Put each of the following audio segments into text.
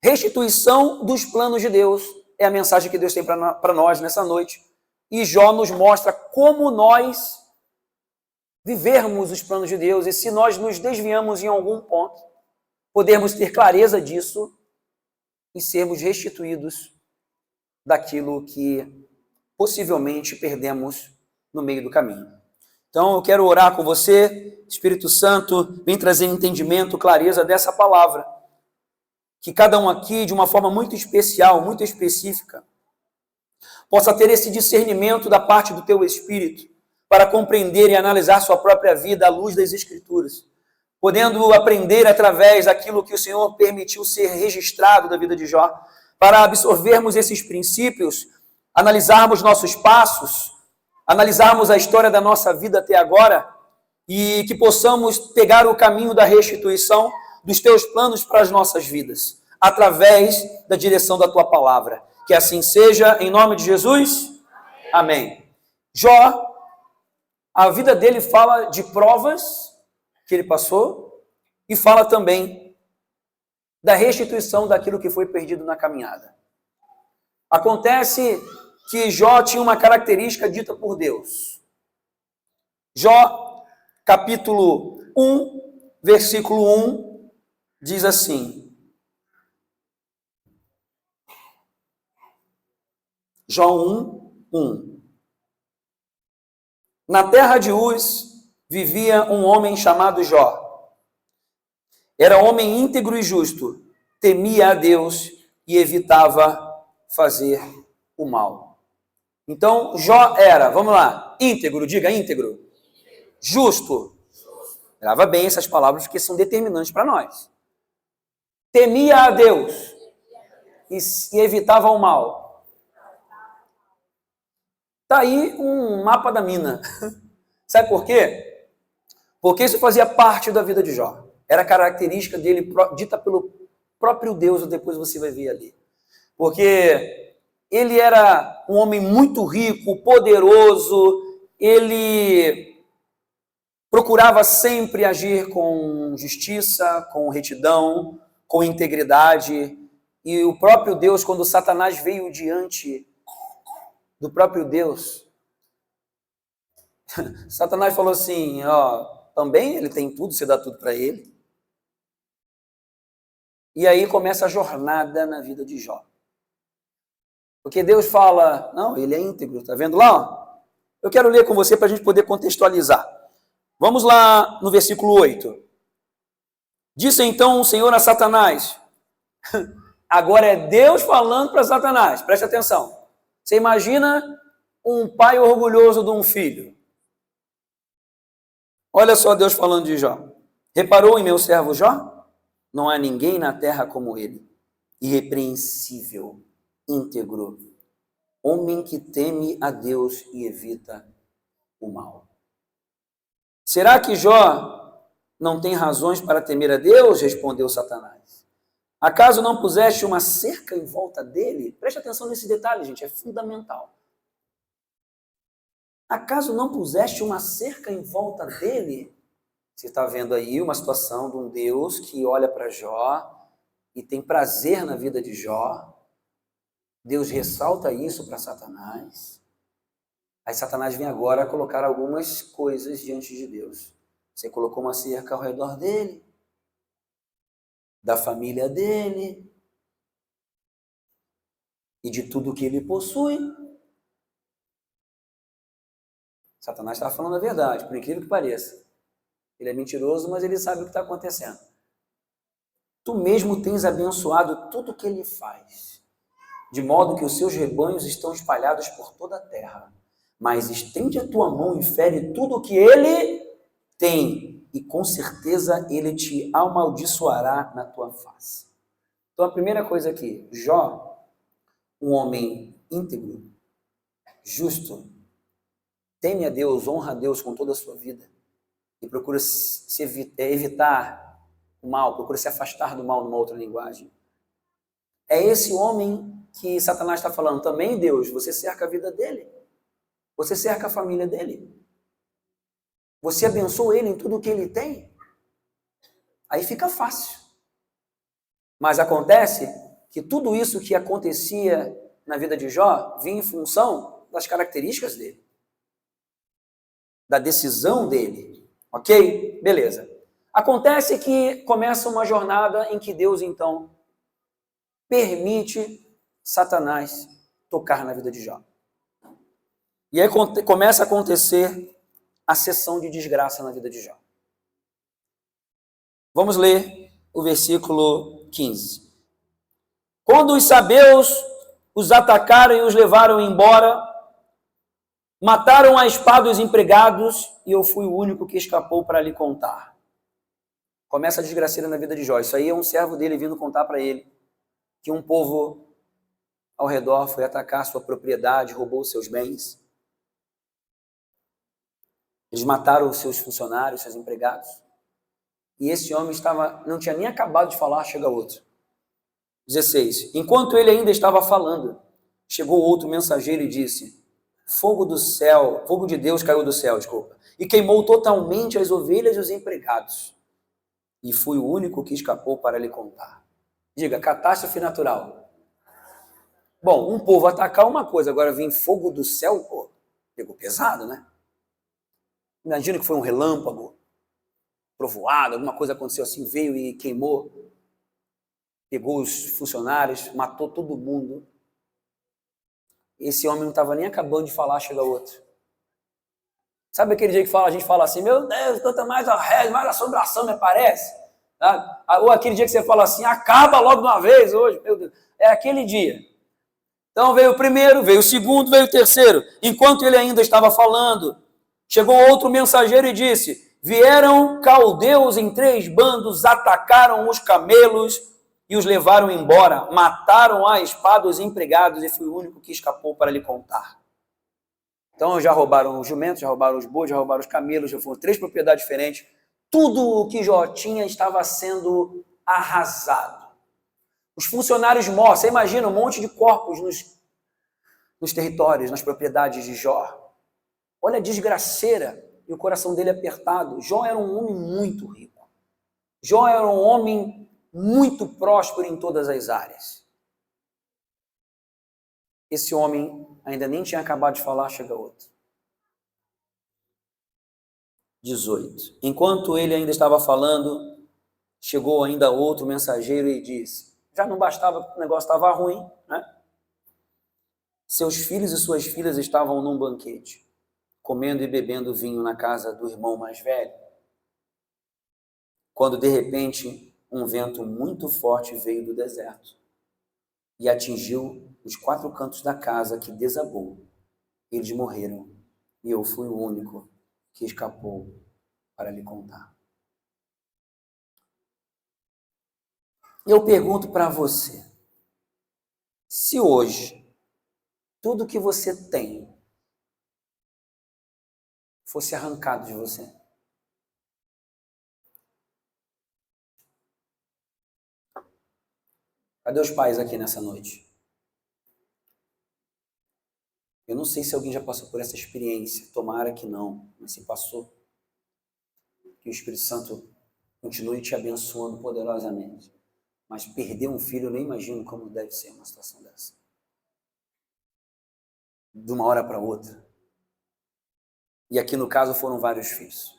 Restituição dos planos de Deus é a mensagem que Deus tem para nós nessa noite. E Jó nos mostra como nós vivermos os planos de Deus e se nós nos desviamos em algum ponto, podermos ter clareza disso e sermos restituídos daquilo que possivelmente perdemos no meio do caminho. Então eu quero orar com você, Espírito Santo, vem trazer entendimento, clareza dessa palavra. Que cada um aqui, de uma forma muito especial, muito específica, possa ter esse discernimento da parte do teu Espírito para compreender e analisar sua própria vida à luz das Escrituras, podendo aprender através daquilo que o Senhor permitiu ser registrado da vida de Jó, para absorvermos esses princípios, analisarmos nossos passos, analisarmos a história da nossa vida até agora e que possamos pegar o caminho da restituição dos teus planos para as nossas vidas, através da direção da tua palavra. Que assim seja, em nome de Jesus. Amém. Jó, a vida dele fala de provas que ele passou e fala também da restituição daquilo que foi perdido na caminhada. Acontece que Jó tinha uma característica dita por Deus. Jó, capítulo 1, versículo 1, diz assim. Jó 1, 1. Na terra de Uz vivia um homem chamado Jó. Era homem íntegro e justo, temia a Deus e evitava fazer o mal. Então, Jó era, vamos lá, íntegro, diga íntegro. Justo. Grava bem essas palavras porque são determinantes para nós. Temia a Deus e evitava o mal. Está aí um mapa da mina. Sabe por quê? Porque isso fazia parte da vida de Jó. Era característica dele, dita pelo próprio Deus, depois você vai ver ali. Porque ele era um homem muito rico, poderoso, ele procurava sempre agir com justiça, com retidão, com integridade. E o próprio Deus, quando Satanás veio diante do próprio Deus, Satanás falou assim, ó, também ele tem tudo, você dá tudo para ele. E aí começa a jornada na vida de Jó. Porque Deus fala, não, ele é íntegro, tá vendo lá? Ó? Eu quero ler com você para a gente poder contextualizar. Vamos lá no versículo 8. Disse então o Senhor a Satanás, agora é Deus falando para Satanás, preste atenção. Você imagina um pai orgulhoso de um filho. Olha só Deus falando de Jó. Reparou em meu servo Jó? Não há ninguém na terra como ele, irrepreensível, íntegro, homem que teme a Deus e evita o mal. Será que Jó não tem razões para temer a Deus? Respondeu Satanás. Acaso não puseste uma cerca em volta dele? Preste atenção nesse detalhe, gente, é fundamental. Acaso não puseste uma cerca em volta dele? Você está vendo aí uma situação de um Deus que olha para Jó e tem prazer na vida de Jó. Deus ressalta isso para Satanás. Aí Satanás vem agora colocar algumas coisas diante de Deus. Você colocou uma cerca ao redor dele, da família dele e de tudo que ele possui. Satanás está falando a verdade, por incrível que pareça. Ele é mentiroso, mas ele sabe o que está acontecendo. Tu mesmo tens abençoado tudo o que ele faz, de modo que os seus rebanhos estão espalhados por toda a terra. Mas estende a tua mão e fere tudo o que ele tem, e com certeza ele te amaldiçoará na tua face. Então a primeira coisa aqui, Jó, um homem íntegro, justo, teme a Deus, honra a Deus com toda a sua vida e procura evitar o mal, procura se afastar do mal numa outra linguagem. É esse homem que Satanás está falando também, Deus, você cerca a vida dele, você cerca a família dele, você abençoa ele em tudo o que ele tem, aí fica fácil. Mas acontece que tudo isso que acontecia na vida de Jó vinha em função das características dele, da decisão dele. Ok? Beleza. Acontece que começa uma jornada em que Deus, então, permite Satanás tocar na vida de Jó. E aí começa a acontecer a sessão de desgraça na vida de Jó. Vamos ler o versículo 15. Quando os sabeus os atacaram e os levaram embora, mataram a espada os empregados e eu fui o único que escapou para lhe contar. Começa a desgraceira na vida de Jó. Isso aí é um servo dele vindo contar para ele que um povo ao redor foi atacar sua propriedade, roubou seus bens. Eles mataram os seus funcionários, seus empregados. E esse homem não tinha nem acabado de falar, chega outro. 16. Enquanto ele ainda estava falando, chegou outro mensageiro e disse: fogo de Deus caiu do céu, e queimou totalmente as ovelhas e os empregados. E fui o único que escapou para lhe contar. Diga, catástrofe natural. Bom, um povo atacar uma coisa, agora vir fogo do céu, pô, pegou pesado, né? Imagina que foi um relâmpago, trovoada, alguma coisa aconteceu assim, veio e queimou, pegou os funcionários, matou todo mundo. Esse homem não estava nem acabando de falar, chega outro. Sabe aquele dia que a gente fala assim, meu Deus, quanto mais a reza, mais assombração me aparece? Tá? Ou aquele dia que você fala assim, acaba logo de uma vez hoje, meu Deus. É aquele dia. Então veio o primeiro, veio o segundo, veio o terceiro. Enquanto ele ainda estava falando, chegou outro mensageiro e disse: vieram caldeus em 3 bandos, atacaram os camelos e os levaram embora, mataram a espada os empregados e fui o único que escapou para lhe contar. Então já roubaram os jumentos, já roubaram os bois, já roubaram os camelos, já foram 3 propriedades diferentes. Tudo o que Jó tinha estava sendo arrasado. Os funcionários mortos, você imagina um monte de corpos nos territórios, nas propriedades de Jó. Olha a desgraceira e o coração dele apertado. Jó era um homem muito rico. Jó era um homem muito próspero em todas as áreas. Esse homem ainda nem tinha acabado de falar, chega outro. 18. Enquanto ele ainda estava falando, chegou ainda outro mensageiro e disse: já não bastava, o negócio estava ruim, né? Seus filhos e suas filhas estavam num banquete, comendo e bebendo vinho na casa do irmão mais velho, quando de repente um vento muito forte veio do deserto e atingiu os 4 cantos da casa, que desabou. Eles morreram e eu fui o único que escapou para lhe contar. Eu pergunto para você, se hoje tudo que você tem fosse arrancado de você, cadê os pais aqui nessa noite? Eu não sei se alguém já passou por essa experiência, tomara que não, mas se passou, que o Espírito Santo continue te abençoando poderosamente. Mas perder um filho, eu nem imagino como deve ser uma situação dessa. De uma hora para outra. E aqui no caso foram vários filhos.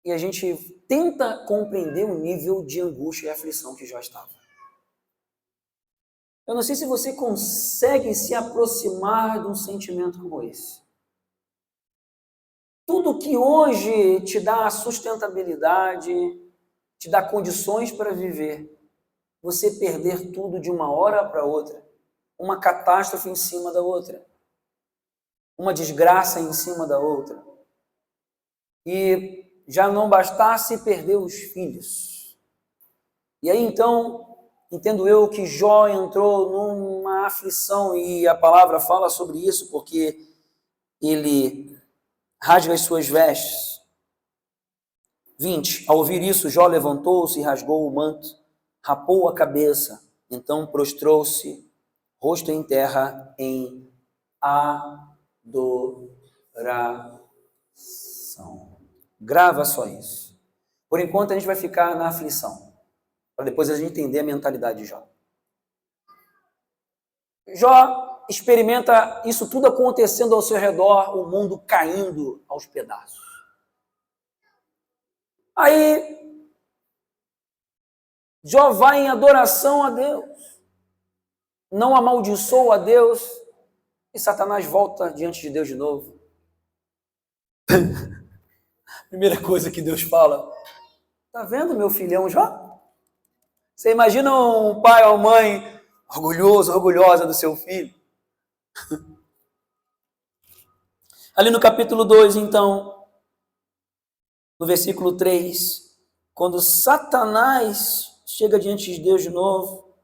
E a gente tenta compreender o nível de angústia e aflição que Jó estava. Eu não sei se você consegue se aproximar de um sentimento como esse. Tudo que hoje te dá sustentabilidade, te dá condições para viver, você perder tudo de uma hora para outra, uma catástrofe em cima da outra, uma desgraça em cima da outra. E já não bastasse perder os filhos. E aí então, entendo eu que Jó entrou numa aflição, e a palavra fala sobre isso, porque ele rasga as suas vestes. 20. Ao ouvir isso, Jó levantou-se e rasgou o manto, rapou a cabeça, então prostrou-se, rosto em terra, em adoração. Grava só isso. Por enquanto a gente vai ficar na aflição, para depois a gente entender a mentalidade de Jó. Jó experimenta isso tudo acontecendo ao seu redor, o mundo caindo aos pedaços. Aí, Jó vai em adoração a Deus, não amaldiçoa a Deus, e Satanás volta diante de Deus de novo. Primeira coisa que Deus fala: tá vendo meu filhão Jó? Você imagina um pai ou mãe orgulhoso, orgulhosa do seu filho? Ali no capítulo 2, então, no versículo 3, quando Satanás chega diante de Deus de novo,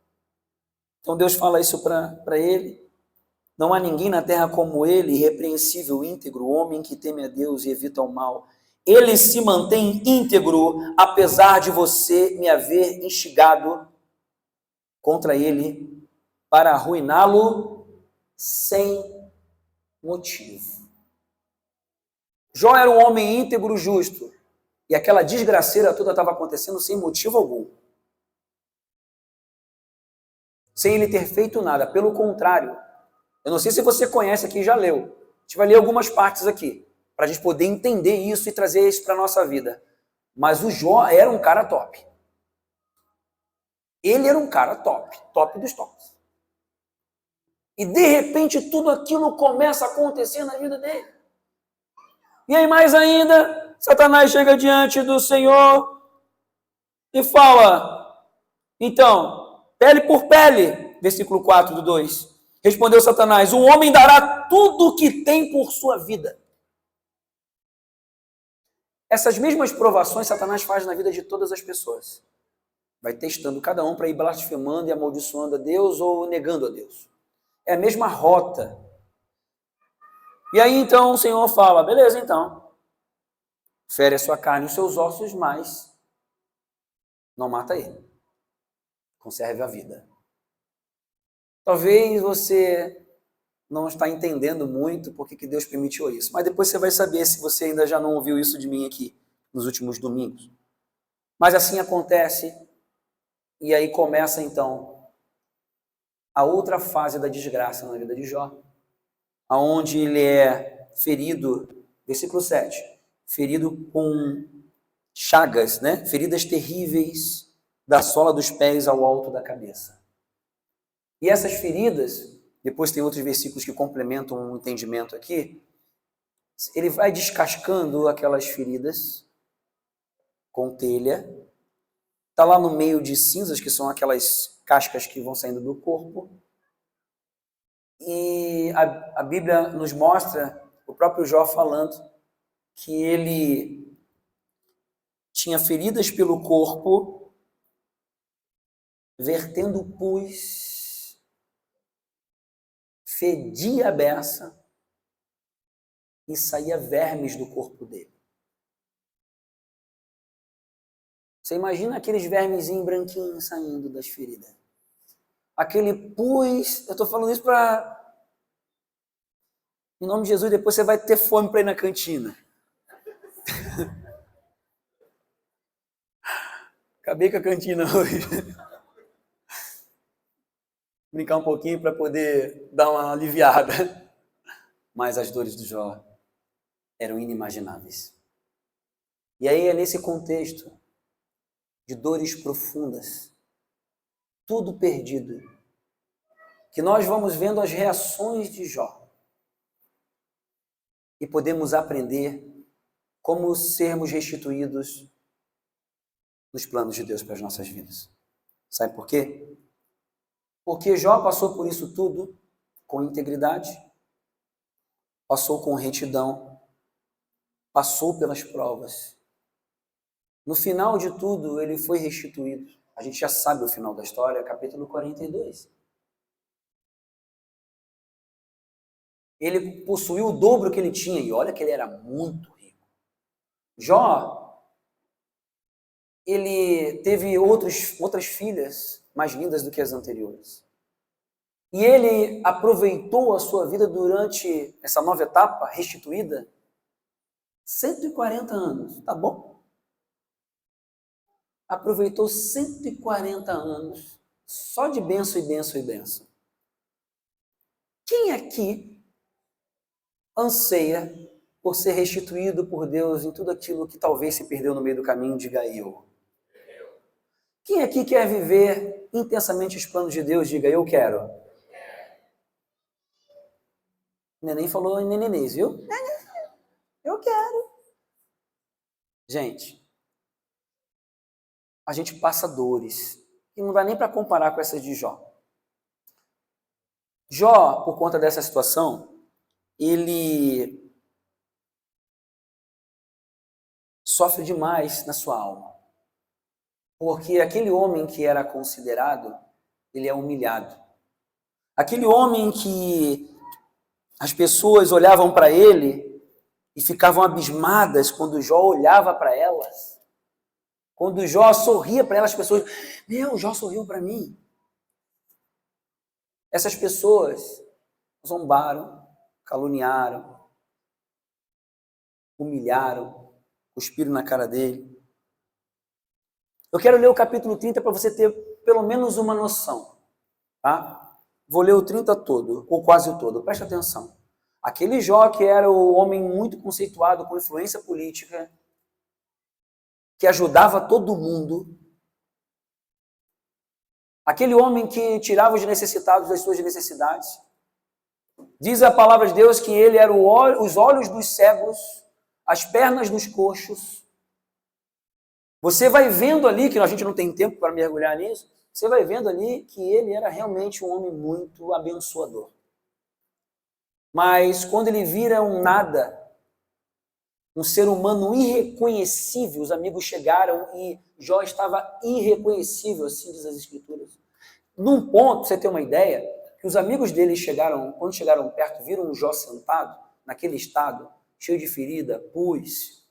então Deus fala isso para ele: não há ninguém na terra como ele, irrepreensível, íntegro, homem que teme a Deus e evita o mal. Ele se mantém íntegro, apesar de você me haver instigado contra ele para arruiná-lo sem motivo. Jó era um homem íntegro, justo, e aquela desgraceira toda estava acontecendo sem motivo algum. Sem ele ter feito nada, pelo contrário. Eu não sei se você conhece aqui e já leu. A gente vai ler algumas partes aqui, para a gente poder entender isso e trazer isso para a nossa vida. Mas o Jó era um cara top. Ele era um cara top, top dos tops. E de repente tudo aquilo começa a acontecer na vida dele. E aí mais ainda, Satanás chega diante do Senhor e fala: então, pele por pele, versículo 4 do 2. Respondeu Satanás: um homem dará tudo o que tem por sua vida. Essas mesmas provações Satanás faz na vida de todas as pessoas. Vai testando cada um para ir blasfemando e amaldiçoando a Deus ou negando a Deus. É a mesma rota. E aí então o Senhor fala: beleza, então, fere a sua carne e os seus ossos, mas não mata ele. Conserve a vida. Talvez você não está entendendo muito porque que Deus permitiu isso, mas depois você vai saber se você ainda já não ouviu isso de mim aqui nos últimos domingos. Mas assim acontece, e aí começa então a outra fase da desgraça na vida de Jó, aonde ele é ferido, versículo 7, ferido com chagas, né? Feridas terríveis da sola dos pés ao alto da cabeça. E essas feridas, depois tem outros versículos que complementam o entendimento aqui, ele vai descascando aquelas feridas com telha, está lá no meio de cinzas, que são aquelas cascas que vão saindo do corpo, e a Bíblia nos mostra o próprio Jó falando que ele tinha feridas pelo corpo, vertendo pus, fedia a beça e saía vermes do corpo dele. Você imagina aqueles vermezinhos branquinhos saindo das feridas. Aquele pus, eu estou falando isso para... Em nome de Jesus, depois você vai ter fome para ir na cantina. Acabei com a cantina hoje. Brincar um pouquinho para poder dar uma aliviada. Mas as dores do Jó eram inimagináveis. E aí é nesse contexto de dores profundas, tudo perdido, que nós vamos vendo as reações de Jó e podemos aprender como sermos restituídos nos planos de Deus para as nossas vidas. Sabe por quê? Porque Jó passou por isso tudo com integridade, passou com retidão, passou pelas provas. No final de tudo, ele foi restituído. A gente já sabe o final da história, capítulo 42. Ele possuiu o dobro que ele tinha, e olha que ele era muito rico. Jó, ele teve outras filhas mais lindas do que as anteriores. E ele aproveitou a sua vida durante essa nova etapa restituída, 140 anos, tá bom? aproveitou 140 anos só de bênção e bênção e bênção. Quem aqui anseia por ser restituído por Deus em tudo aquilo que talvez se perdeu no meio do caminho? Diga eu. Quem aqui quer viver intensamente os planos de Deus? Diga eu quero. Neném falou em nenenês, viu? Eu quero. Gente, a gente passa dores e não dá nem para comparar com essas de Jó. Jó, por conta dessa situação, ele sofre demais na sua alma. Porque aquele homem que era considerado, ele é humilhado. Aquele homem que as pessoas olhavam para ele e ficavam abismadas quando Jó olhava para elas. Quando Jó sorria para elas, as pessoas, meu, Jó sorriu para mim. Essas pessoas zombaram, caluniaram, humilharam, cuspiram na cara dele. Eu quero ler o capítulo 30 para você ter pelo menos uma noção. Tá? Vou ler o 30 todo, ou quase o todo. Preste atenção. Aquele Jó que era o homem muito conceituado, com influência política, que ajudava todo mundo. Aquele homem que tirava os necessitados das suas necessidades. Diz a palavra de Deus que ele era os olhos dos cegos, as pernas dos coxos. Você vai vendo ali, que a gente não tem tempo para mergulhar nisso, você vai vendo ali que ele era realmente um homem muito abençoador. Mas quando ele vira um nada, um ser humano irreconhecível, os amigos chegaram e Jó estava irreconhecível, assim diz as Escrituras. Num ponto, pra você ter uma ideia, que os amigos dele chegaram, quando chegaram perto, viram o Jó sentado, naquele estado, cheio de ferida, pus,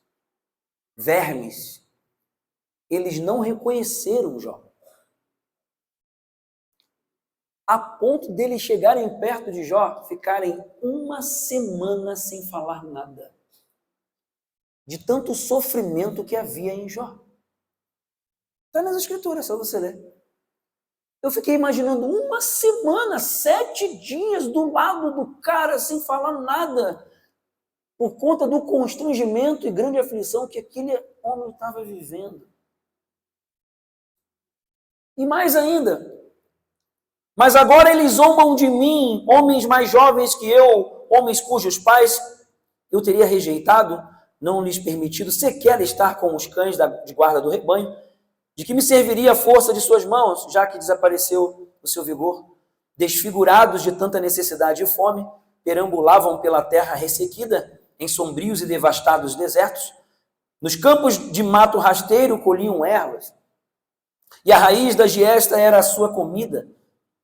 vermes. Eles não reconheceram Jó. A ponto deles chegarem perto de Jó, ficarem uma semana sem falar nada. De tanto sofrimento que havia em Jó. Está nas Escrituras, só você ler. Eu fiquei imaginando uma semana, 7 dias do lado do cara, sem falar nada, por conta do constrangimento e grande aflição que aquele homem estava vivendo. E mais ainda, mas agora eles zombam de mim, homens mais jovens que eu, homens cujos pais eu teria rejeitado, não lhes permitido sequer estar com os cães de guarda do rebanho. De que me serviria a força de suas mãos, já que desapareceu o seu vigor? Desfigurados de tanta necessidade e fome, perambulavam pela terra ressequida, em sombrios e devastados desertos. Nos campos de mato rasteiro colhiam ervas, e a raiz da giesta era a sua comida.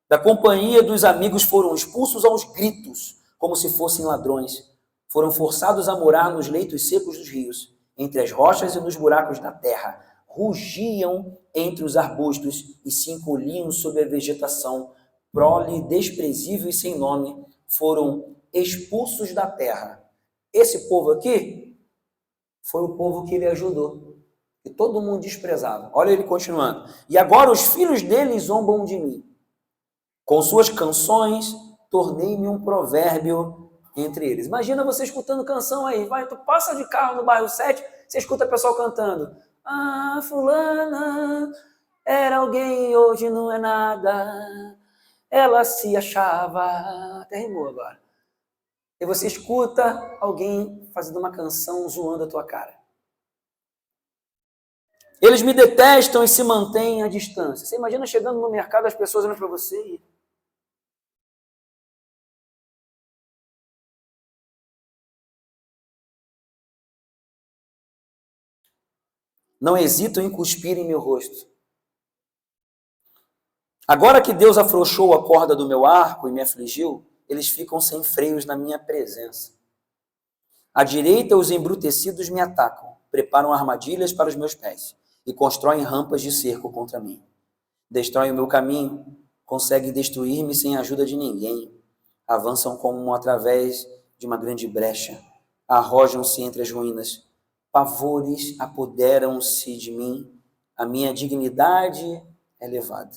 Da companhia dos amigos foram expulsos aos gritos, como se fossem ladrões. Foram forçados a morar nos leitos secos dos rios, entre as rochas e nos buracos da terra. Rugiam entre os arbustos e se encolhiam sobre a vegetação. Prole desprezível e sem nome, foram expulsos da terra. Esse povo aqui foi o povo que ele ajudou, que todo mundo desprezava. Olha ele continuando. E agora os filhos dele zombam de mim. Com suas canções, tornei-me um provérbio entre eles. Imagina você escutando canção aí. Tu passa de carro no bairro 7, você escuta o pessoal cantando. Ah, fulana era alguém e hoje não é nada. Ela se achava... Até rimou agora. E você escuta alguém fazendo uma canção zoando a tua cara. Eles me detestam e se mantêm à distância. Você imagina chegando no mercado, as pessoas olhando para você e... Não hesitam em cuspir em meu rosto. Agora que Deus afrouxou a corda do meu arco e me afligiu, eles ficam sem freios na minha presença. À direita, os embrutecidos me atacam, preparam armadilhas para os meus pés e constroem rampas de cerco contra mim. Destroem o meu caminho, conseguem destruir-me sem a ajuda de ninguém. Avançam como através de uma grande brecha, arrojam-se entre as ruínas. Pavores apoderam-se de mim, A minha dignidade é levada,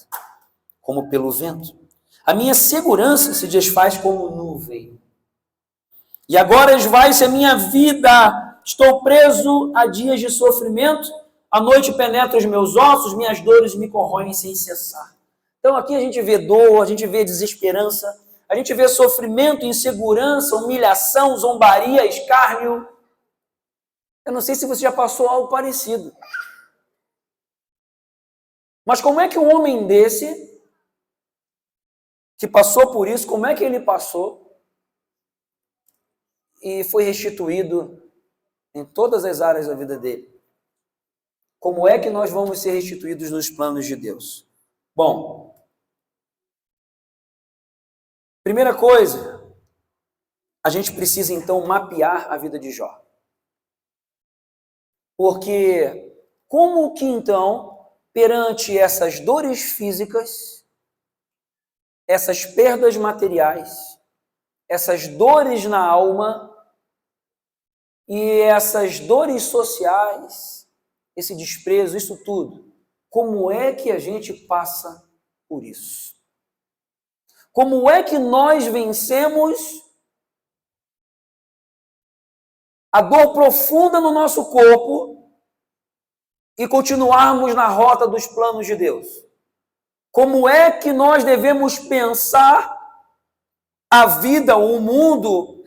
como pelo vento. A minha segurança se desfaz como nuvem. E agora esvai-se a minha vida. Estou preso a dias de sofrimento. A noite penetra os meus ossos, minhas dores me corroem sem cessar. Então aqui a gente vê dor, a gente vê desesperança, a gente vê sofrimento, insegurança, humilhação, zombaria, escárnio. Eu não sei se você já passou algo parecido. Mas como é que um homem desse, que passou por isso, como é que ele passou e foi restituído em todas as áreas da vida dele? Como é que nós vamos ser restituídos nos planos de Deus? Bom, primeira coisa, a gente precisa então mapear a vida de Jó. Porque como que então, perante essas dores físicas, essas perdas materiais, essas dores na alma e essas dores sociais, esse desprezo, isso tudo, como é que a gente passa por isso? Como é que nós vencemos a dor profunda no nosso corpo e continuarmos na rota dos planos de Deus? Como é que nós devemos pensar a vida, o mundo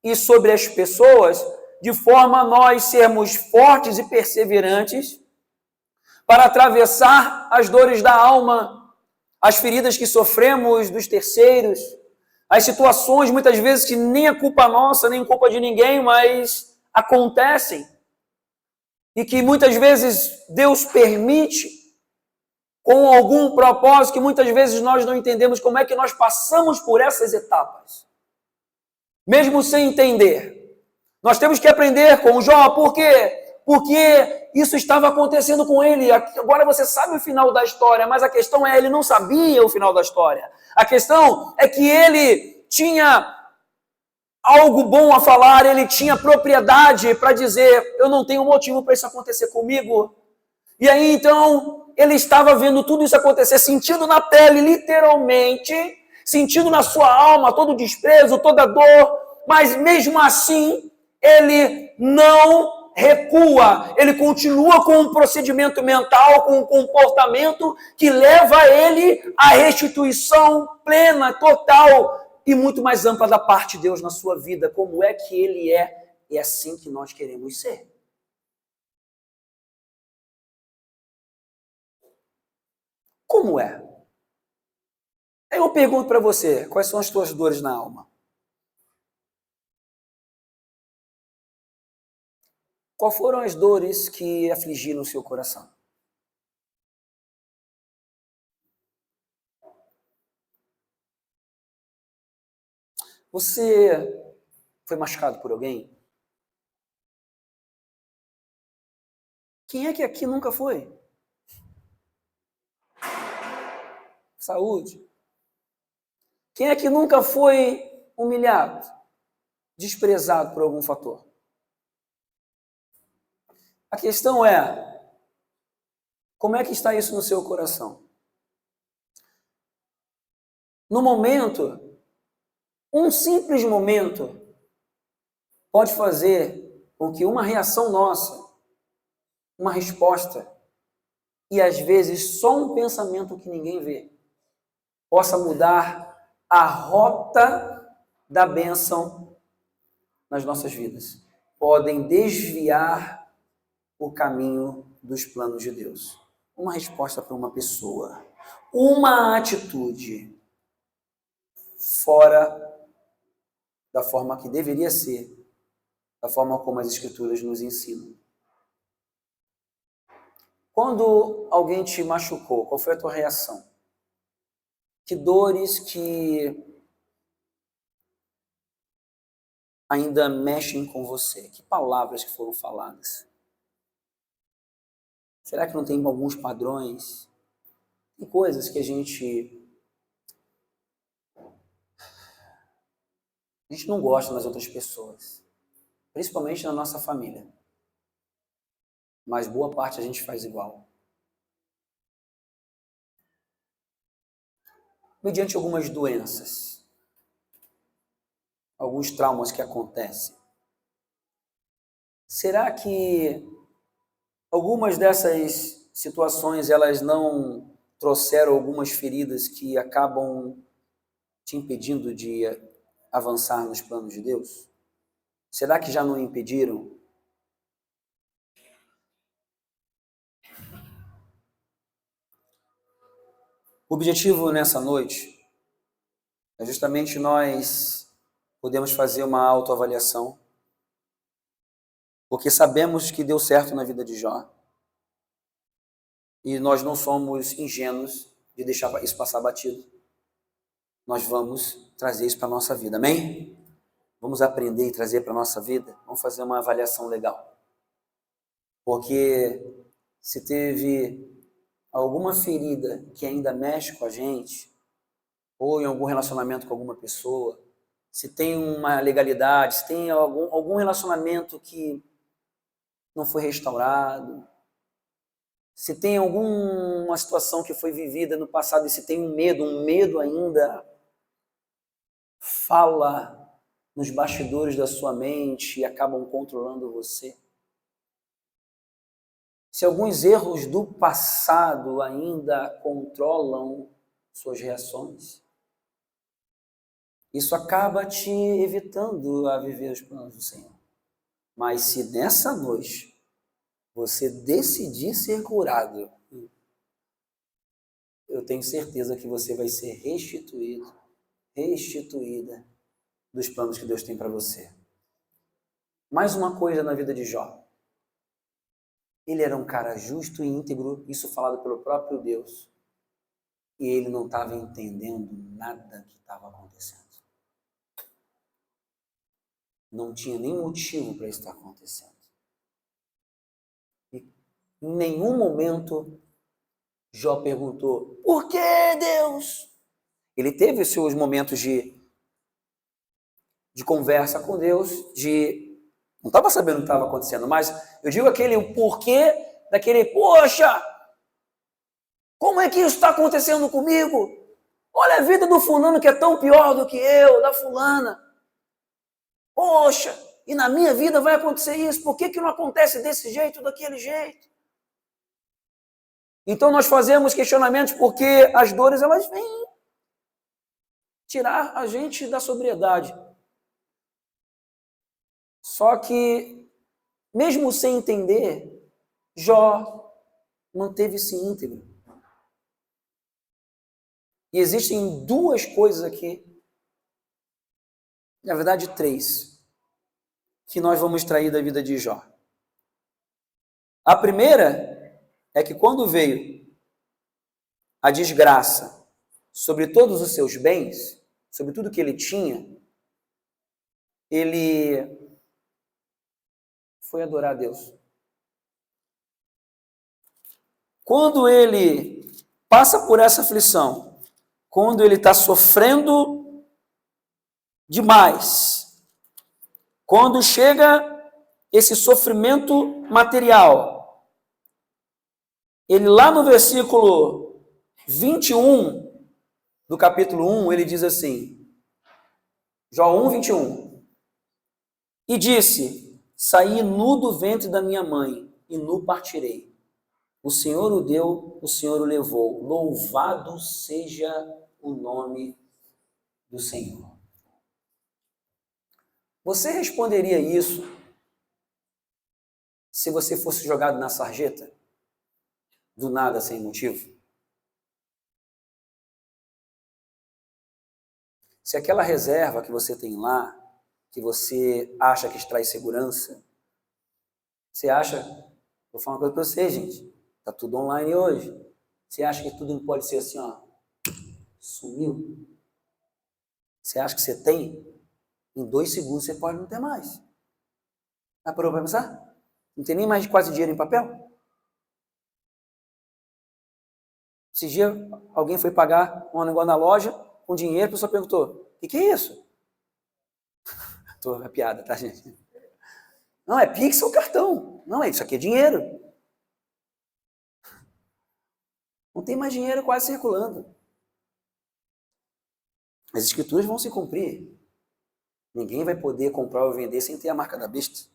e sobre as pessoas de forma a nós sermos fortes e perseverantes para atravessar as dores da alma, as feridas que sofremos dos terceiros, as situações muitas vezes que nem é culpa nossa, nem culpa de ninguém, mas acontecem e que muitas vezes Deus permite com algum propósito que muitas vezes nós não entendemos como é que nós passamos por essas etapas. Mesmo sem entender. Nós temos que aprender com Jó, por quê? Porque isso estava acontecendo com ele. Agora você sabe o final da história, mas a questão é, ele não sabia o final da história. A questão é que ele tinha algo bom a falar, ele tinha propriedade para dizer, eu não tenho motivo para isso acontecer comigo. E aí, então, ele estava vendo tudo isso acontecer, sentindo na pele, literalmente, sentindo na sua alma todo o desprezo, toda a dor, mas mesmo assim, ele não recua, ele continua com um procedimento mental, com um comportamento que leva ele à restituição plena, total e muito mais ampla da parte de Deus na sua vida. Como é que ele é? É assim que nós queremos ser. Como é? Aí eu pergunto para você, quais são as tuas dores na alma? Quais foram as dores que afligiram o seu coração? Você foi machucado por alguém? Quem é que aqui nunca foi? Saúde. Quem é que nunca foi humilhado, desprezado por algum fator? A questão é, como é que está isso no seu coração? No momento, um simples momento pode fazer com que uma reação nossa, uma resposta, e às vezes só um pensamento que ninguém vê, possa mudar a rota da bênção nas nossas vidas. Podem desviar o caminho dos planos de Deus. Uma resposta para uma pessoa, uma atitude fora da forma que deveria ser, da forma como as Escrituras nos ensinam. Quando alguém te machucou, qual foi a tua reação? Que dores que ainda mexem com você? Que palavras que foram faladas? Será que não tem alguns padrões? Tem coisas que a gente não gosta nas outras pessoas, principalmente na nossa família. Mas boa parte a gente faz igual. mediante algumas doenças, alguns traumas que acontecem. Será que algumas dessas situações elas não trouxeram algumas feridas que acabam te impedindo de avançar nos planos de Deus? Será que já não impediram? O objetivo nessa noite é justamente nós podemos fazer uma autoavaliação, porque sabemos que deu certo na vida de Jó. E nós não somos ingênuos de deixar isso passar batido. Nós vamos trazer isso para a nossa vida, amém? Vamos aprender e trazer para a nossa vida? Vamos fazer uma avaliação legal. Porque se teve alguma ferida que ainda mexe com a gente, ou em algum relacionamento com alguma pessoa, se tem uma legalidade, se tem algum relacionamento que não foi restaurado, se tem alguma situação que foi vivida no passado e se tem um medo ainda fala nos bastidores da sua mente e acabam controlando você. Se alguns erros do passado ainda controlam suas reações, isso acaba te evitando a viver os planos do Senhor. Mas se nessa noite você decidir ser curado, eu tenho certeza que você vai ser restituída dos planos que Deus tem para você. Mais uma coisa na vida de Jó. Ele era um cara justo e íntegro, isso falado pelo próprio Deus. E ele não estava entendendo nada que estava acontecendo. Não tinha nem motivo para isso estar acontecendo. E em nenhum momento Jó perguntou, por que Deus? Ele teve os seus momentos de conversa com Deus, não estava sabendo o que estava acontecendo, mas eu digo o porquê daquele, poxa, como é que isso está acontecendo comigo? Olha a vida do fulano que é tão pior do que eu, da fulana. Poxa, e na minha vida vai acontecer isso, por que não acontece desse jeito, daquele jeito? Então nós fazemos questionamentos porque as dores elas vêm tirar a gente da sobriedade. Só que, mesmo sem entender, Jó manteve-se íntegro. E existem duas coisas aqui, na verdade 3, que nós vamos extrair da vida de Jó. A primeira é que quando veio a desgraça sobre todos os seus bens, sobre tudo que ele tinha, ele foi adorar a Deus. Quando ele passa por essa aflição, quando ele está sofrendo demais, quando chega esse sofrimento material, ele lá no versículo 21 do capítulo 1, ele diz assim, Jó 1, 21, e disse, saí nu do ventre da minha mãe, e nu partirei. O Senhor o deu, o Senhor o levou. Louvado seja o nome do Senhor. Você responderia isso se você fosse jogado na sarjeta? Do nada, sem motivo? Se aquela reserva que você tem lá, que você acha que traz segurança, você acha, vou falar uma coisa para você, gente, tá tudo online hoje, você acha que tudo pode ser assim, ó, sumiu? Você acha que você tem? Em 2 segundos você pode não ter mais. Já parou para pensar? Não tem nem mais quase dinheiro em papel? Esse dia alguém foi pagar um negócio na loja com dinheiro, a pessoa perguntou, o que é isso? É piada, tá, gente? Não, é Pix ou cartão. Não, isso aqui é dinheiro. Não tem mais dinheiro quase circulando. As escrituras vão se cumprir. Ninguém vai poder comprar ou vender sem ter a marca da besta.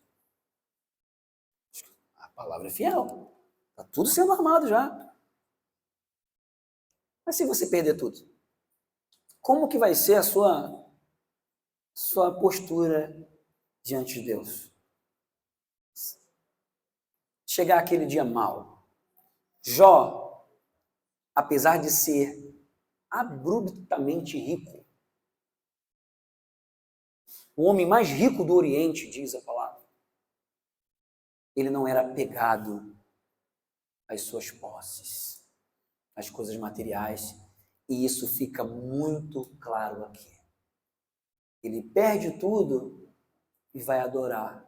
A palavra é fiel. Está tudo sendo armado já. Mas se você perder tudo, como que vai ser a sua postura diante de Deus? Chegar aquele dia mal. Jó, apesar de ser abruptamente rico, o homem mais rico do Oriente, diz a palavra, ele não era apegado às suas posses, às coisas materiais, e isso fica muito claro aqui. Ele perde tudo e vai adorar.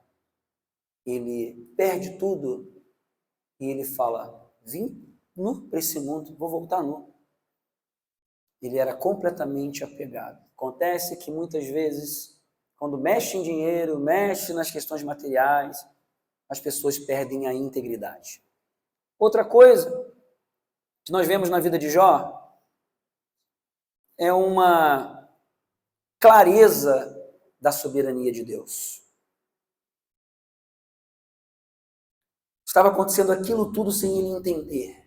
Ele perde tudo e ele fala, vim nu para esse mundo, vou voltar nu. Ele era completamente apegado. Acontece que muitas vezes, quando mexe em dinheiro, mexe nas questões materiais, as pessoas perdem a integridade. Outra coisa que nós vemos na vida de Jó é uma clareza da soberania de Deus. Estava acontecendo aquilo tudo sem ele entender.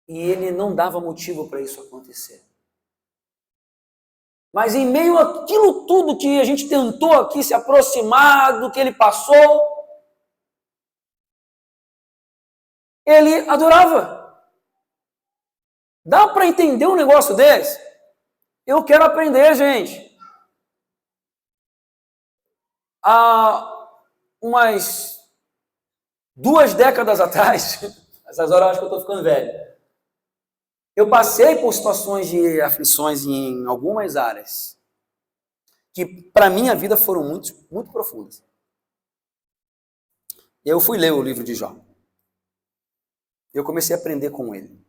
E ele não dava motivo para isso acontecer. Mas em meio àquilo tudo que a gente tentou aqui se aproximar do que ele passou, ele adorava. Dá para entender um negócio desse? Eu quero aprender, gente. Há umas 2 décadas atrás, essas horas eu acho que eu estou ficando velho, eu passei por situações de aflições em algumas áreas que, para a minha vida, foram muito, muito profundas. Eu fui ler o livro de Jó. Eu comecei a aprender com ele.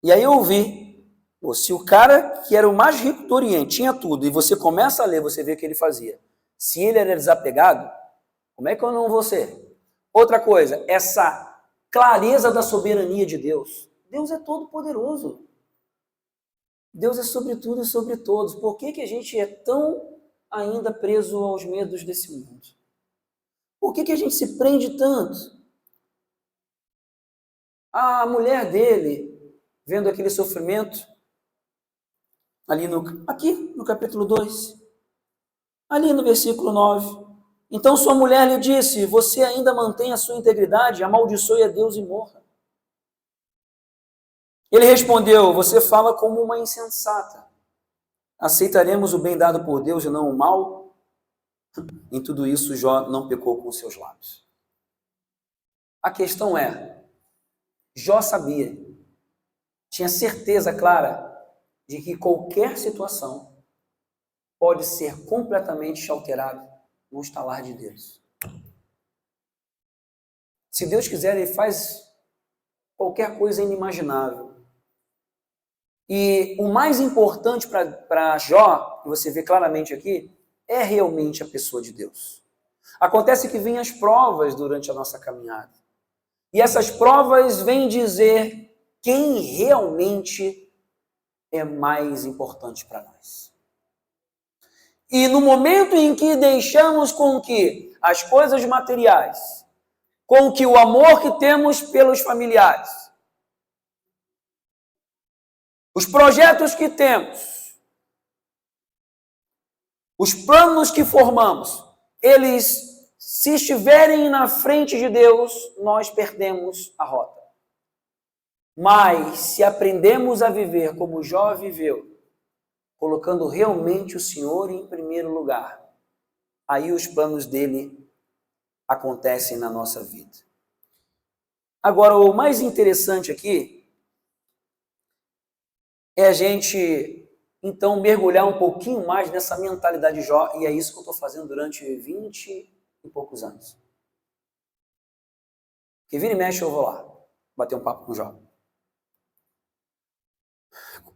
E aí eu vi, se o cara que era o mais rico do Oriente tinha tudo, e você começa a ler, você vê o que ele fazia. Se ele era desapegado, como é que eu não vou ser? Outra coisa, essa clareza da soberania de Deus. Deus é todo poderoso. Deus é sobre tudo e sobre todos. Por que a gente é tão ainda preso aos medos desse mundo? Por que a gente se prende tanto? A mulher dele, vendo aquele sofrimento, aqui no capítulo 2, ali no versículo 9. Então sua mulher lhe disse, você ainda mantém a sua integridade, amaldiçoe a Deus e morra. Ele respondeu, você fala como uma insensata. Aceitaremos o bem dado por Deus e não o mal? Em tudo isso, Jó não pecou com seus lábios. A questão é, Jó sabia, tinha certeza clara de que qualquer situação pode ser completamente alterada no estalar de Deus. Se Deus quiser, ele faz qualquer coisa inimaginável. E o mais importante para Jó, que você vê claramente aqui, é realmente a pessoa de Deus. Acontece que vêm as provas durante a nossa caminhada. E essas provas vêm dizer quem realmente é mais importante para nós. E no momento em que deixamos com que as coisas materiais, com que o amor que temos pelos familiares, os projetos que temos, os planos que formamos, eles, se estiverem na frente de Deus, nós perdemos a rota. Mas se aprendemos a viver como Jó viveu, colocando realmente o Senhor em primeiro lugar, aí os planos dele acontecem na nossa vida. Agora, o mais interessante aqui é a gente, então, mergulhar um pouquinho mais nessa mentalidade de Jó, e é isso que eu estou fazendo durante 20 e poucos anos. Que vira e mexe eu vou lá, bater um papo com Jó,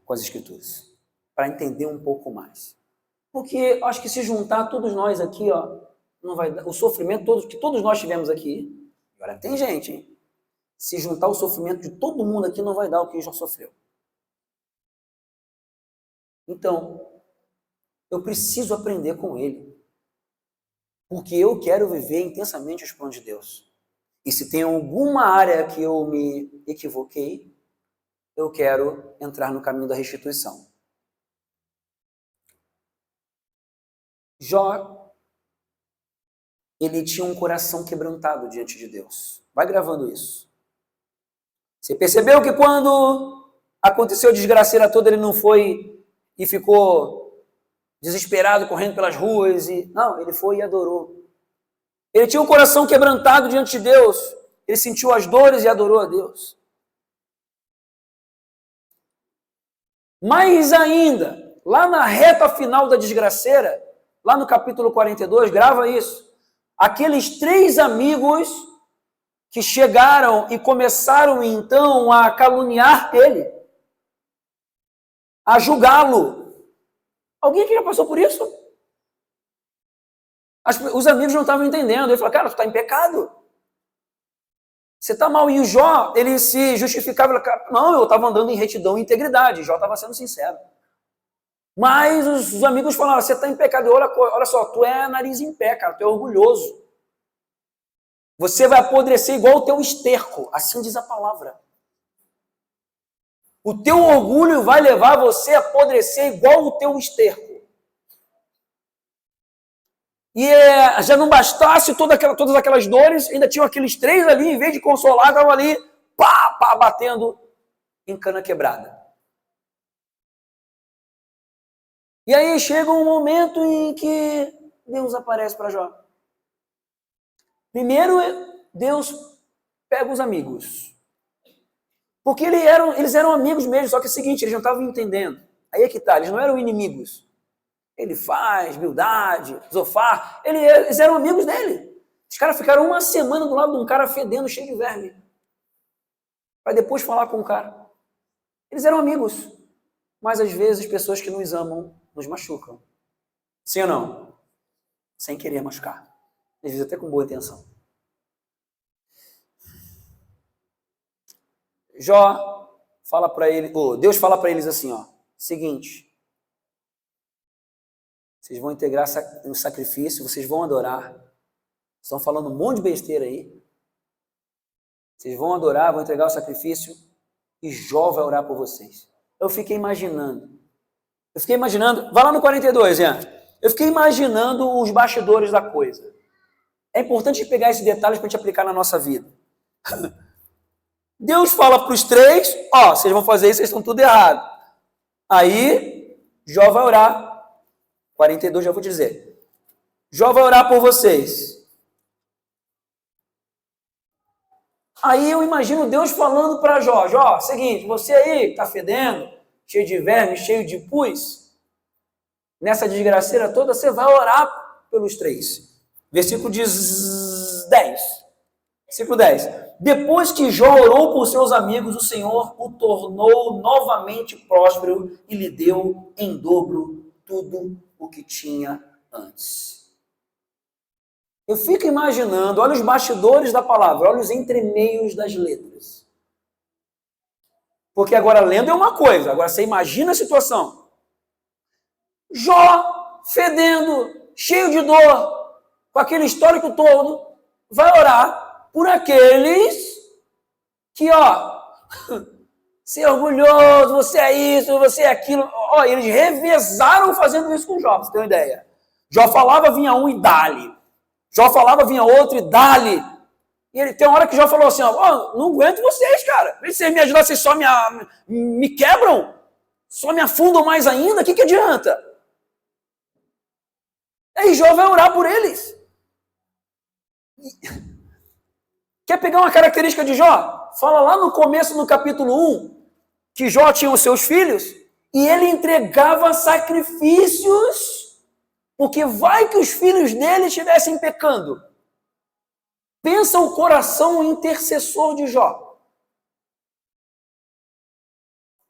com as Escrituras, para entender um pouco mais. Porque acho que se juntar todos nós aqui, não vai dar, o sofrimento que todos nós tivemos aqui, agora tem gente, hein? se juntar o sofrimento de todo mundo aqui, não vai dar o que Jó sofreu. Então, eu preciso aprender com ele. Porque eu quero viver intensamente os planos de Deus. E se tem alguma área que eu me equivoquei, eu quero entrar no caminho da restituição. Jó, ele tinha um coração quebrantado diante de Deus. Vai gravando isso. Você percebeu que quando aconteceu a desgraceira toda, ele não foi e ficou desesperado, correndo pelas ruas? Não, ele foi e adorou. Ele tinha um coração quebrantado diante de Deus. Ele sentiu as dores e adorou a Deus. Mais ainda, lá na reta final da desgraceira, lá no capítulo 42, grava isso. Aqueles 3 amigos que chegaram e começaram então a caluniar ele, a julgá-lo. Alguém aqui já passou por isso? Os amigos não estavam entendendo. Ele falou, cara, tu está em pecado. Você está mal. E o Jó, ele se justificava. Não, eu estava andando em retidão e integridade. Jó estava sendo sincero. Mas os amigos falaram, você está em pecado. Olha só, tu é nariz em pé, cara. Tu é orgulhoso. Você vai apodrecer igual o teu esterco. Assim diz a palavra. O teu orgulho vai levar você a apodrecer igual o teu esterco. E já não bastasse todas aquelas dores, ainda tinham aqueles 3 ali, em vez de consolar, estavam ali, pá, batendo em cana quebrada. E aí chega um momento em que Deus aparece para Jó. Primeiro, Deus pega os amigos. Porque eles eram amigos mesmo, só que é o seguinte, eles não estavam entendendo. Aí é que tá, eles não eram inimigos. Ele faz, Bildade, Zofar, eles eram amigos dele. Os caras ficaram uma semana do lado de um cara fedendo, cheio de verme. Para depois falar com o cara. Eles eram amigos. Mas às vezes as pessoas que nos amam nos machucam. Sim ou não? Sem querer machucar. Às vezes até com boa intenção. Jó fala para ele, Deus fala para eles assim, ó, seguinte, vocês vão integrar um sacrifício, vocês vão adorar. Estão falando um monte de besteira aí. Vocês vão adorar, vão entregar o sacrifício e Jó vai orar por vocês. Eu fiquei imaginando. Vai lá no 42, Ian. Eu fiquei imaginando os bastidores da coisa. É importante pegar esses detalhes para a gente aplicar na nossa vida. Deus fala para os 3, vocês vão fazer isso, vocês estão tudo errado. Aí, Jó vai orar. 42, já vou dizer. Jó vai orar por vocês. Aí eu imagino Deus falando para Jó, Jó, seguinte, você aí tá fedendo, cheio de verme, cheio de pus, nessa desgraceira toda, você vai orar pelos 3. Versículo 10. Versículo 10. Depois que Jó orou por seus amigos, o Senhor o tornou novamente próspero e lhe deu em dobro tudo o que tinha antes. Eu fico imaginando, olha os bastidores da palavra, olha os entremeios das letras. Porque agora lendo é uma coisa, agora você imagina a situação. Jó, fedendo, cheio de dor, com aquele histórico todo, vai orar por aqueles que, ser orgulhoso, você é isso, você é aquilo. Eles revezaram fazendo isso com Jó, pra você ter uma ideia. Jó falava, vinha um e dá-lhe. Jó falava, vinha outro e dá-lhe. E tem uma hora que Jó falou assim, não aguento vocês, cara. Se vocês me ajudar, vocês só me quebram? Só me afundam mais ainda? O que adianta? Aí Jó vai orar por eles. Quer pegar uma característica de Jó? Fala lá no começo, no capítulo 1, que Jó tinha os seus filhos e ele entregava sacrifícios, porque vai que os filhos dele estivessem pecando. Pensa o coração intercessor de Jó.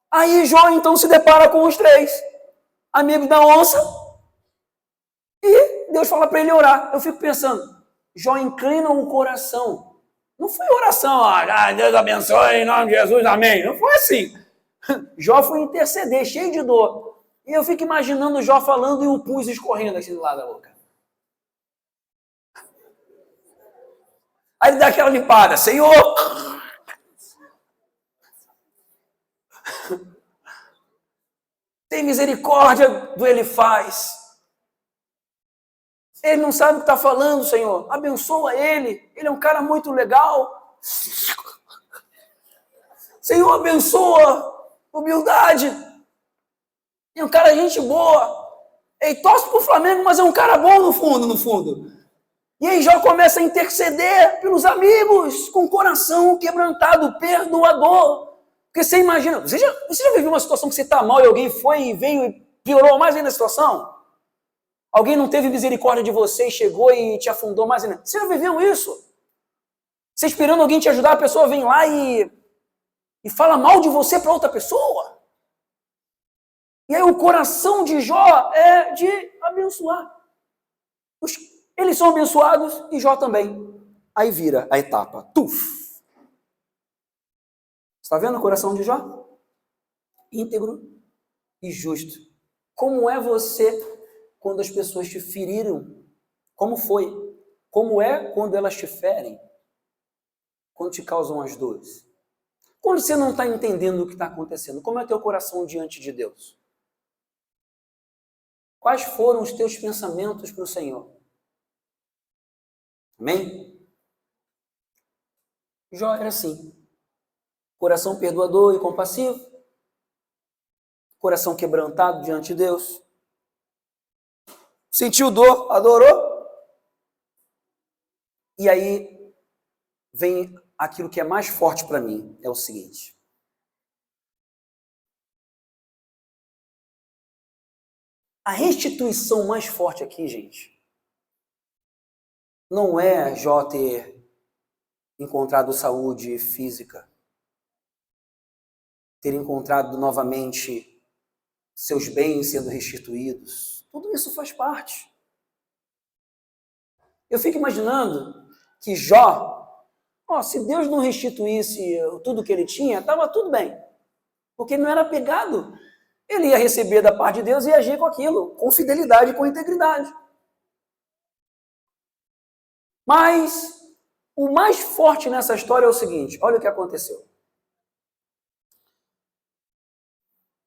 Aí Jó então se depara com os 3 amigos da onça e Deus fala para ele orar. Eu fico pensando, Jó inclina o coração. Não foi oração, Deus abençoe em nome de Jesus, amém. Não foi assim. Jó foi interceder, cheio de dor. E eu fico imaginando Jó falando e o pus escorrendo assim do lado da boca. Aí ele dá aquela limpada, Senhor! Tem misericórdia do Elifaz. Ele não sabe o que está falando, Senhor. Abençoa ele. Ele é um cara muito legal. Senhor, abençoa. Humildade. É um cara gente boa. Ele torce pro Flamengo, mas é um cara bom no fundo. E aí Jó começa a interceder pelos amigos, com o coração quebrantado, perdoador. Porque você imagina, você já viveu uma situação que você está mal e alguém foi e veio e piorou mais ainda a situação? Alguém não teve misericórdia de você e chegou e te afundou mais ainda. Você já viveu isso? Você esperando alguém te ajudar, a pessoa vem lá e fala mal de você para outra pessoa? E aí o coração de Jó é de abençoar. Eles são abençoados e Jó também. Aí vira a etapa. Tuf! Está vendo o coração de Jó? Íntegro e justo. Como é você quando as pessoas te feriram? Como foi? Como é quando elas te ferem? Quando te causam as dores? Quando você não está entendendo o que está acontecendo? Como é teu coração diante de Deus? Quais foram os teus pensamentos para o Senhor? Amém? Jó era assim. Coração perdoador e compassivo. Coração quebrantado diante de Deus. Sentiu dor, adorou. E aí vem aquilo que é mais forte para mim. É o seguinte. A restituição mais forte aqui, gente, não é Jó ter encontrado saúde física, ter encontrado novamente seus bens sendo restituídos. Tudo isso faz parte. Eu fico imaginando que Jó, se Deus não restituísse tudo que ele tinha, estava tudo bem. Porque ele não era apegado. Ele ia receber da parte de Deus e agir com aquilo, com fidelidade e com integridade. Mas o mais forte nessa história é o seguinte, olha o que aconteceu.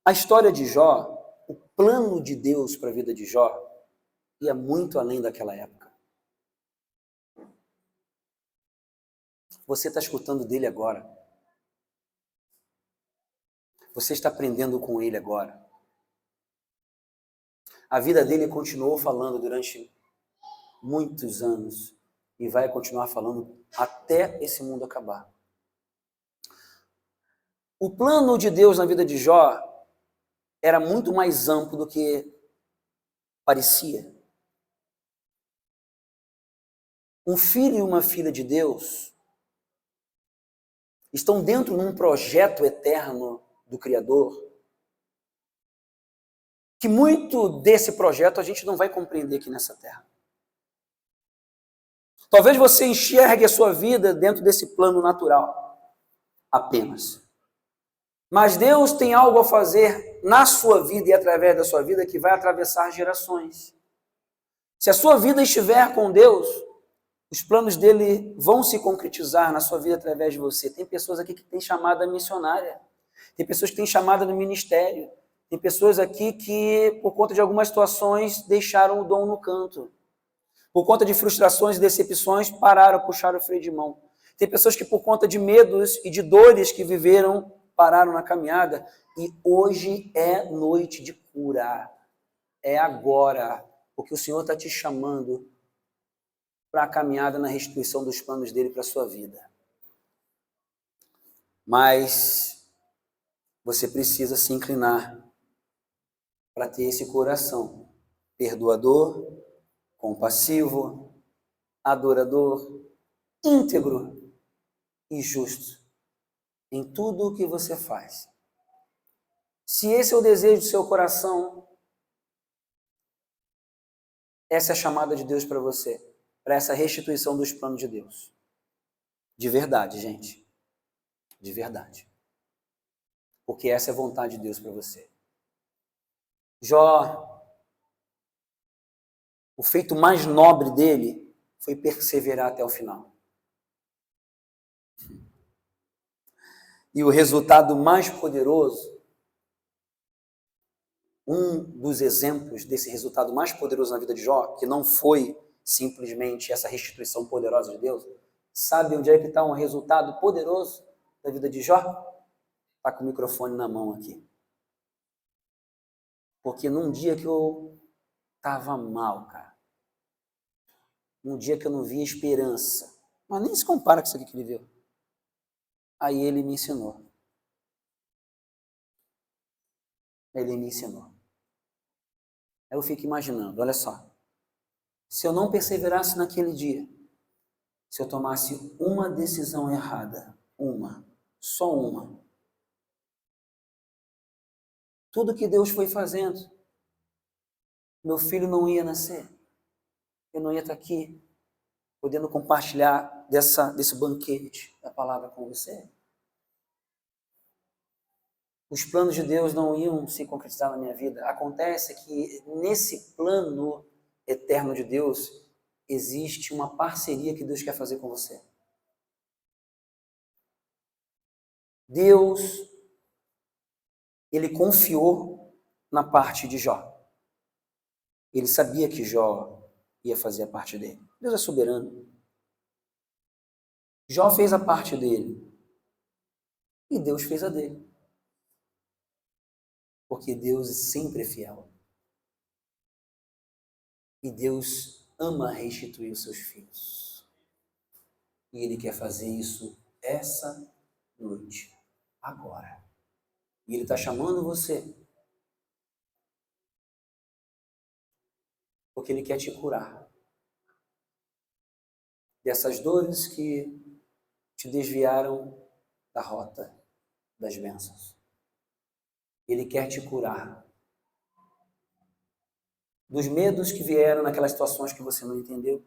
A história de Jó, o plano de Deus para a vida de Jó, ia muito além daquela época. Você está escutando dele agora. Você está aprendendo com ele agora. A vida dele continuou falando durante muitos anos e vai continuar falando até esse mundo acabar. O plano de Deus na vida de Jó era muito mais amplo do que parecia. Um filho e uma filha de Deus estão dentro de um projeto eterno do Criador, que muito desse projeto a gente não vai compreender aqui nessa terra. Talvez você enxergue a sua vida dentro desse plano natural, apenas. Mas Deus tem algo a fazer na sua vida e através da sua vida que vai atravessar gerações. Se a sua vida estiver com Deus, os planos dele vão se concretizar na sua vida através de você. Tem pessoas aqui que têm chamada missionária. Tem pessoas que têm chamada no ministério. Tem pessoas aqui que, por conta de algumas situações, deixaram o dom no canto. Por conta de frustrações e decepções, pararam, puxaram o freio de mão. Tem pessoas que, por conta de medos e de dores que viveram, pararam na caminhada. E hoje é noite de cura. É agora. Porque o Senhor está te chamando para a caminhada na restituição dos planos dele para a sua vida. Mas você precisa se inclinar para ter esse coração perdoador, compassivo, adorador, íntegro e justo em tudo o que você faz. Se esse é o desejo do seu coração, essa é a chamada de Deus para você, para essa restituição dos planos de Deus. De verdade, gente. De verdade. Porque essa é a vontade de Deus para você. Jó, o feito mais nobre dele foi perseverar até o final. E o resultado mais poderoso, um dos exemplos desse resultado mais poderoso na vida de Jó, que não foi simplesmente essa restituição poderosa de Deus, sabe onde é que está um resultado poderoso da vida de Jó? Está com o microfone na mão aqui. Porque num dia que eu estava mal, cara, num dia que eu não via esperança, mas nem se compara com isso aqui que ele viu. Aí ele me ensinou. Ele me ensinou. Aí eu fico imaginando, olha só, se eu não perseverasse naquele dia, se eu tomasse uma decisão errada, só uma, tudo que Deus foi fazendo, meu filho não ia nascer, eu não ia estar aqui, podendo compartilhar desse banquete da palavra com você. Os planos de Deus não iam se concretizar na minha vida. Acontece que nesse plano eterno de Deus existe uma parceria que Deus quer fazer com você. Deus, ele confiou na parte de Jó. Ele sabia que Jó ia fazer a parte dele. Deus é soberano. Jó fez a parte dele e Deus fez a dele. Porque Deus sempre é fiel. E Deus ama restituir os seus filhos. E Ele quer fazer isso essa noite, agora. E Ele está chamando você. Porque Ele quer te curar. Dessas dores que te desviaram da rota das bênçãos. Ele quer te curar dos medos que vieram naquelas situações que você não entendeu.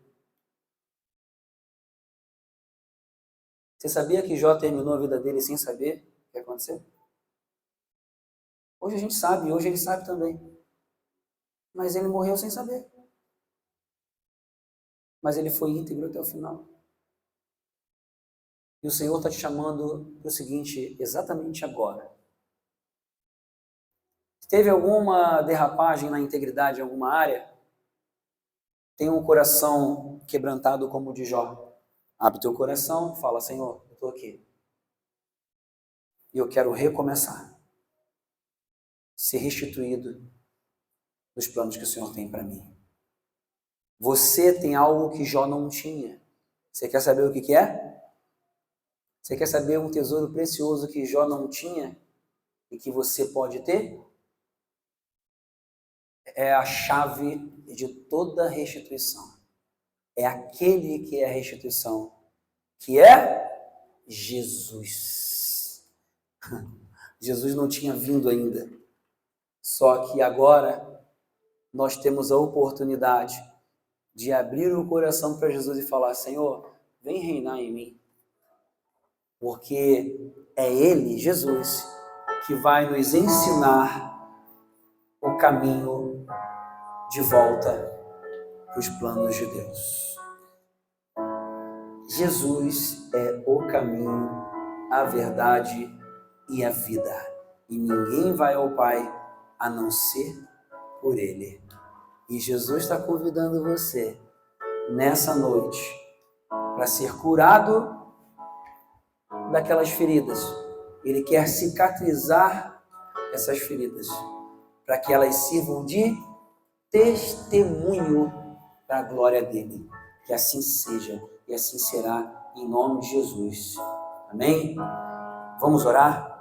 Você sabia que Jó terminou a vida dele sem saber o que aconteceu? Hoje a gente sabe, hoje ele sabe também. Mas ele morreu sem saber. Mas ele foi íntegro até o final. E o Senhor está te chamando para o seguinte, exatamente agora. Teve alguma derrapagem na integridade em alguma área? Tem um coração quebrantado como o de Jó. Abre teu coração, fala, Senhor, eu estou aqui. E eu quero recomeçar. Ser restituído nos planos que o Senhor tem para mim. Você tem algo que Jó não tinha. Você quer saber o que é? Você quer saber um tesouro precioso que Jó não tinha e que você pode ter? É a chave de toda restituição. É aquele que é a restituição, que é Jesus. Jesus não tinha vindo ainda. Só que agora nós temos a oportunidade de abrir o coração para Jesus e falar, Senhor, vem reinar em mim. Porque é Ele, Jesus, que vai nos ensinar o caminho de volta para os planos de Deus. Jesus é o caminho, a verdade e a vida. E ninguém vai ao Pai a não ser por Ele. E Jesus está convidando você nessa noite para ser curado daquelas feridas. Ele quer cicatrizar essas feridas para que elas sirvam de testemunho para a glória dele. Que assim seja e assim será em nome de Jesus. Amém? Vamos orar?